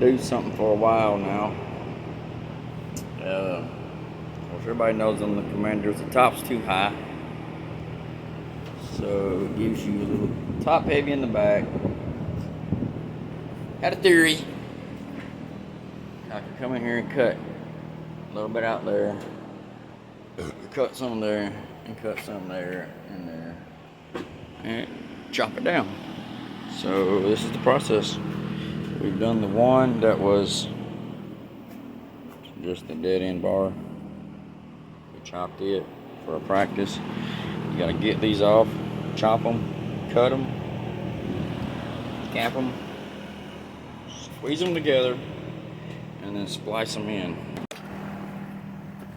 do something for a while now. Of course, everybody knows on the Commanders the top's too high, so it gives you a little top heavy in the back. Had a theory. I could come in here and cut a little bit out there, cut some there, and cut some there and there, and chop it down. So this is the process. We've done the one that was just the dead end bar. We chopped it for a practice. You gotta get these off, chop them, cut them, cap them, squeeze them together, and then splice them in.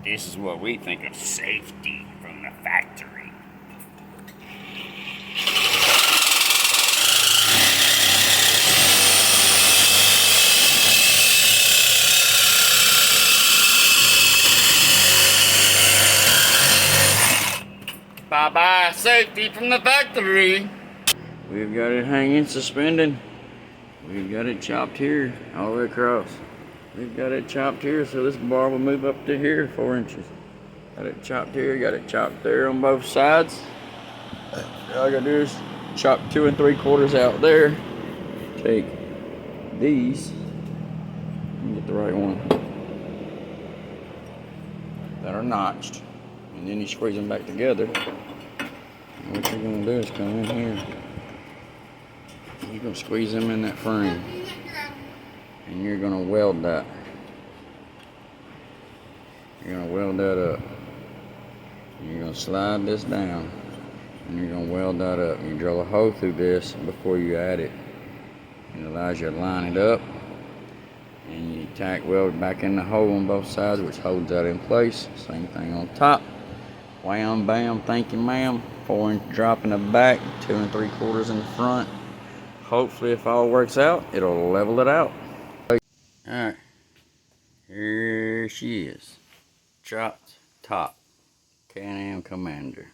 This is what we think of safety from the factory. Bye-bye, safety from the factory. We've got it hanging, suspended. We've got it chopped here, all the way across. We've got it chopped here, so this bar will move up to here, 4 inches. Got it chopped here, got it chopped there on both sides. All I gotta do is chop 2 3/4 out there. Take these, and get the right one, that are notched, and then you squeeze them back together. And what you're gonna do is come in here. You're gonna squeeze them in that frame, and you're gonna weld that. You're gonna weld that up. You're gonna slide this down, and you're gonna weld that up. You drill a hole through this before you add it. It allows you to line it up, and you tack weld back in the hole on both sides, which holds that in place. Same thing on top. Wham, bam, thank you, ma'am. 4 inch drop in the back, 2 3/4 in the front. Hopefully, if all works out, it'll level it out. Alright, here she is. Chopped top Can-Am Commander.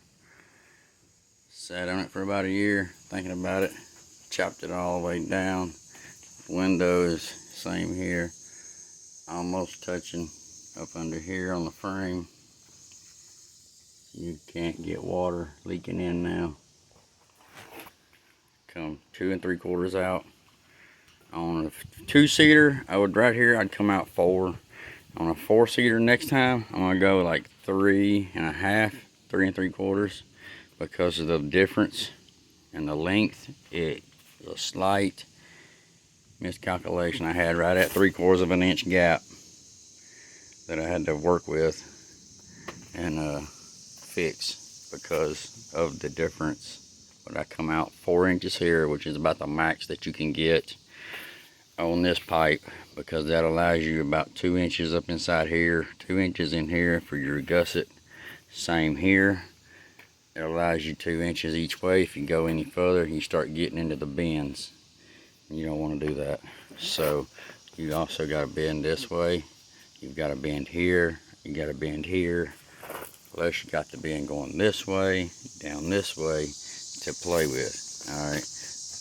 Sat on it for about a year, thinking about it. Chopped it all the way down. Windows, same here. Almost touching up under here on the frame. You can't get water leaking in now. Come 2 3/4 out. On a 2-seater, I would right here, I'd come out 4. On a 4-seater next time, I'm gonna go like 3.5, 3 3/4, because of the difference in the length. It was a slight miscalculation I had right at 3/4 of an inch gap that I had to work with and fix because of the difference. But I come out 4 inches here, which is about the max that you can get on this pipe, because that allows you about 2 inches up inside here, 2 inches in here for your gusset. Same here. It allows you 2 inches each way. If you go any further, you start getting into the bends. You don't want to do that. So you also got to bend this way. You've got to bend here. You got to bend here. Plus you got the bend going this way, down this way to play with. Alright,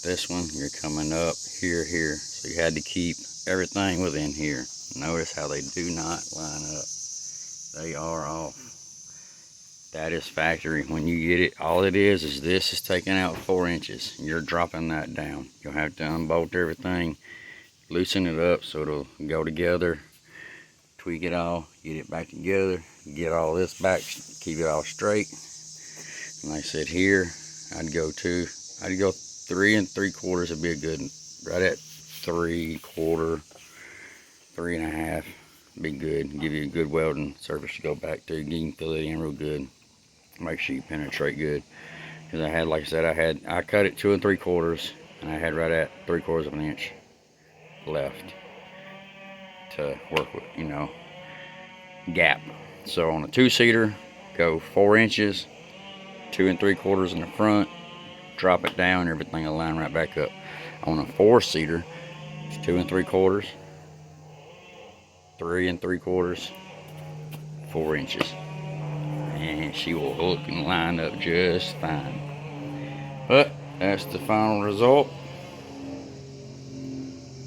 this one you're coming up here, here. So you had to keep everything within here. Notice how they do not line up. They are off. That is factory. When you get it, all it is this is taking out 4 inches. You're dropping that down. You'll have to unbolt everything, loosen it up so it'll go together, tweak it all, get it back together, get all this back, keep it all straight. And like I said here, I'd go 3 3/4 would be a good, right at 3/4, 3.5, be good. Give you a good welding surface to go back to. You can fill it in real good. Make sure you penetrate good. Because I had, like I said, I cut it 2 3/4, and I had right at 3/4 of an inch left to work with, you know, gap. So on a 2-seater, go 4 inches, 2 3/4 in the front, drop it down, everything will line right back up. On a 4-seater, it's 2 3/4, 3 3/4, 4 inches, and she will hook and line up just fine. But that's the final result.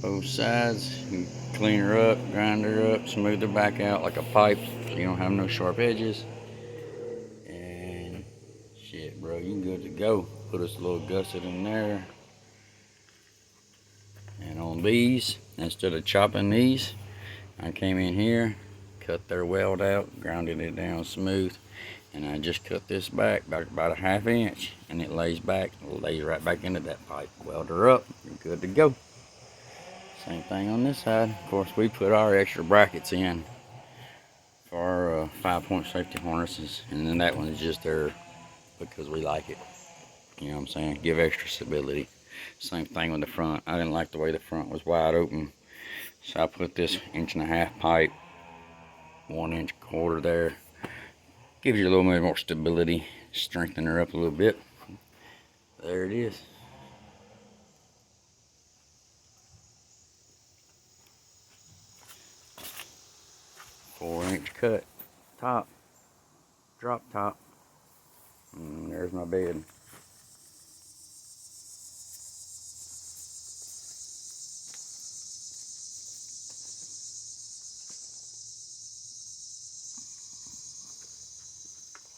both sides. You clean her up, grind her up, smooth her back out like a pipe so you don't have no sharp edges. And shit, bro, you good to go. Put us a little gusset in there. And on these, instead of chopping these, I came in here, cut their weld out, grounded it down smooth, and I just cut this back about a 1/2 inch, and it lays right back into that pipe. Weld her up, you're good to go. Same thing on this side. Of course, we put our extra brackets in for our 5-point safety harnesses, and then that one's just there because we like it. You know what I'm saying? Give extra stability. Same thing with the front. I didn't like the way the front was wide open, so I put this 1.5 inch pipe, 1 1/4 inch there. Gives you a little bit more stability, strengthen her up a little bit. There it is. "4-inch cut, top, drop top. And there's my bed.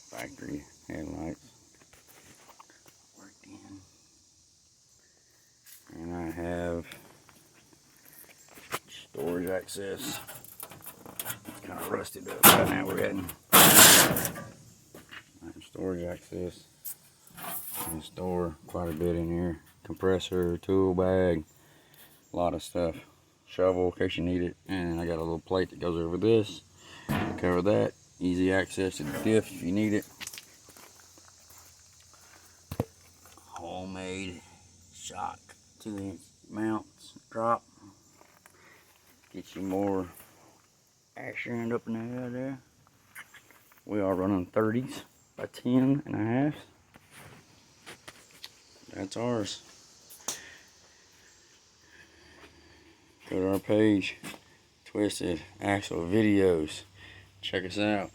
Factory headlights worked in. And I have storage access. It's kind of rusted up right now. We're heading. I have storage access. I can store quite a bit in here. Compressor, tool bag, a lot of stuff. Shovel in case you need it. And I got a little plate that goes over this to cover that. Easy access to the diff if you need it. Homemade shock 2-inch mounts drop. Get you more action up in the air there. We are running 30s by 10.5. That's ours. Go to our page, Twisted Axle Videos. Check us out.